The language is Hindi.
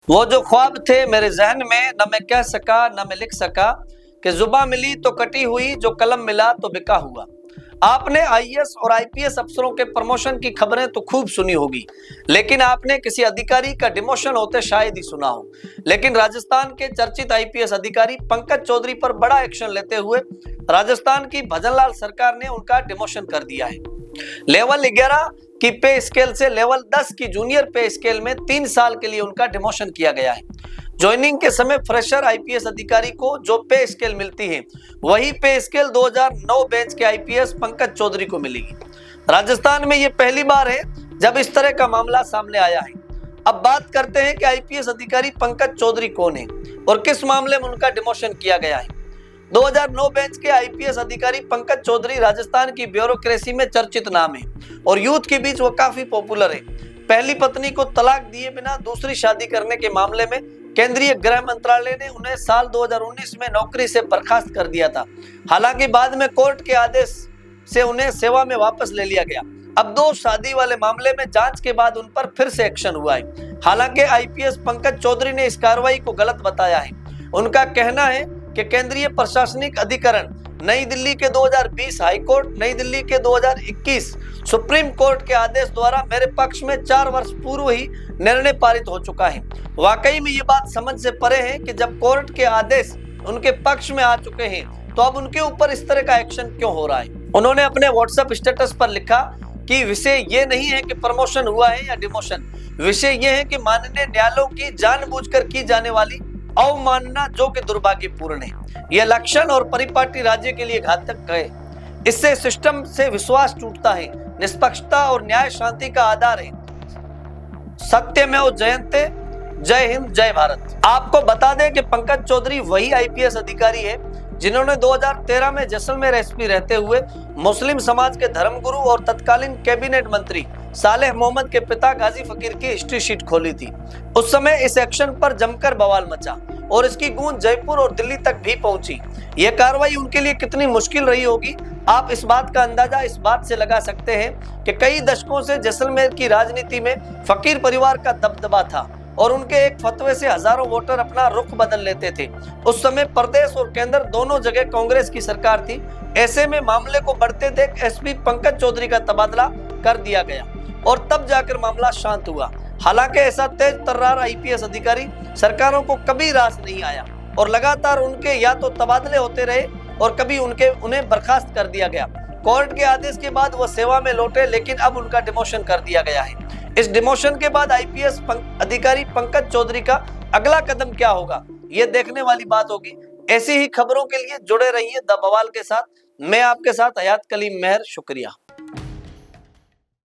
वो जो ख्वाब थे मेरे जहन में, न मैं कह सका न मैं लिख सका, कि जुबां मिली तो कटी हुई, जो कलम मिला तो बिका हुआ। आपने आईएएस और आईपीएस अफसरों के प्रमोशन की खबरें तो खूब सुनी होगी, लेकिन आपने किसी अधिकारी का डिमोशन होते शायद ही सुना हो। लेकिन राजस्थान के चर्चित आईपीएस अधिकारी पंकज चौधरी पर बड़ा एक्शन लेते हुए राजस्थान की भजनलाल सरकार ने उनका डिमोशन कर दिया है। लेवल 11 की पे स्केल से लेवल 10 की जूनियर पे स्केल में 3 साल के लिए उनका डिमोशन किया गया है। ज्वाइनिंग के समय फ्रेशर आईपीएस अधिकारी को जो पे स्केल मिलती है, वही पे स्केल 2009 बैच के आईपीएस पंकज चौधरी को मिलेगी। राजस्थान में ये पहली बार है जब इस तरह का मामला सामने आया है। अब बात करते हैं कि आईपीएस अधिकारी पंकज चौधरी कौन है और किस मामले में उनका डिमोशन किया गया है। 2009 बैच के आईपीएस अधिकारी पंकज चौधरी राजस्थान की ब्यूरोक्रेसी में चर्चित नाम है और यूथ के बीच वो काफी पॉपुलर है। पहली पत्नी को तलाक दिए बिना दूसरी शादी करने के मामले में केंद्रीय गृह मंत्रालय ने उन्हें साल 2019 में नौकरी से बर्खास्त कर दिया था। हालांकि बाद में कोर्ट के आदेश से उन्हें सेवा में वापस ले लिया गया। अब 2 शादी वाले मामले में जांच के बाद उन पर फिर से एक्शन हुआ है। हालांकि आईपीएस पंकज चौधरी ने इस कार्रवाई को गलत बताया है। उनका कहना है कि केंद्रीय प्रशासनिक अधिकरण नई दिल्ली के 2020 हाई कोर्ट, नई दिल्ली के 2021 सुप्रीम कोर्ट के आदेश द्वारा मेरे पक्ष में 4 वर्ष पूर्व ही निर्णय पारित हो चुका है। वाकई में ये बात समझ से परे है कि जब कोर्ट के आदेश उनके पक्ष में आ चुके हैं तो अब उनके ऊपर इस तरह का एक्शन क्यों हो रहा है। उन्होंने अपने व्हाट्सएप स्टेटस पर लिखा कि विषय ये नहीं है कि प्रमोशन हुआ है या डिमोशन, विषय ये है कि माननीय न्यायालयों की जानबूझकर की जाने वाली अवमानना जो कि दुर्भाग्यपूर्ण है। यह लक्षण और परिपाटी राज्य के लिए घातक है। इससे सिस्टम से विश्वास टूटता है, निष्पक्षता और न्याय शांति का आधार है। सत्यमेव जयते। जय हिंद, जय भारत। आपको बता दें कि पंकज चौधरी वही आईपीएस अधिकारी है जिन्होंने 2013 में जैसलमेर एसपी रहते हुए मुस्लिम समाज के धर्मगुरु और तत्कालीन कैबिनेट मंत्री सालेह मोहम्मद के पिता गाजी फकीर की हिस्ट्री शीट खोली थी। उस समय इस एक्शन पर जमकर बवाल मचा और इसकी गूंज जयपुर और दिल्ली तक भी पहुंची। यह कार्रवाई उनके लिए कितनी मुश्किल रही होगी, आप इस बात का अंदाजा इस बात से लगा सकते हैं कि कई दशकों से जैसलमेर की राजनीति में फकीर परिवार का दबदबा था और उनके एक फतवे से हजारों वोटर अपना रुख बदल लेते थे। उस समय प्रदेश और केंद्र दोनों जगह कांग्रेस की सरकार थी। ऐसे में मामले को बढ़ते देख एसपी पंकज चौधरी का तबादला कर दिया गया और तब जाकर मामला शांत हुआ। हालांकि ऐसा तेज तर्रार आईपीएस अधिकारी सरकारों को कभी रास नहीं आया और लगातार उनके या तो तबादले होते रहे और कभी उन्हें बर्खास्त कर दिया गया। कोर्ट के आदेश के बाद वो सेवा में लौटे, लेकिन अब उनका डिमोशन कर दिया गया है। इस डिमोशन के बाद आईपीएस अधिकारी पंकज चौधरी का अगला कदम क्या होगा, ये देखने वाली बात होगी। ऐसी ही खबरों के लिए जुड़े रहिए द बवाल के साथ। मैं आपके साथ हयात कलीम मेहर। शुक्रिया।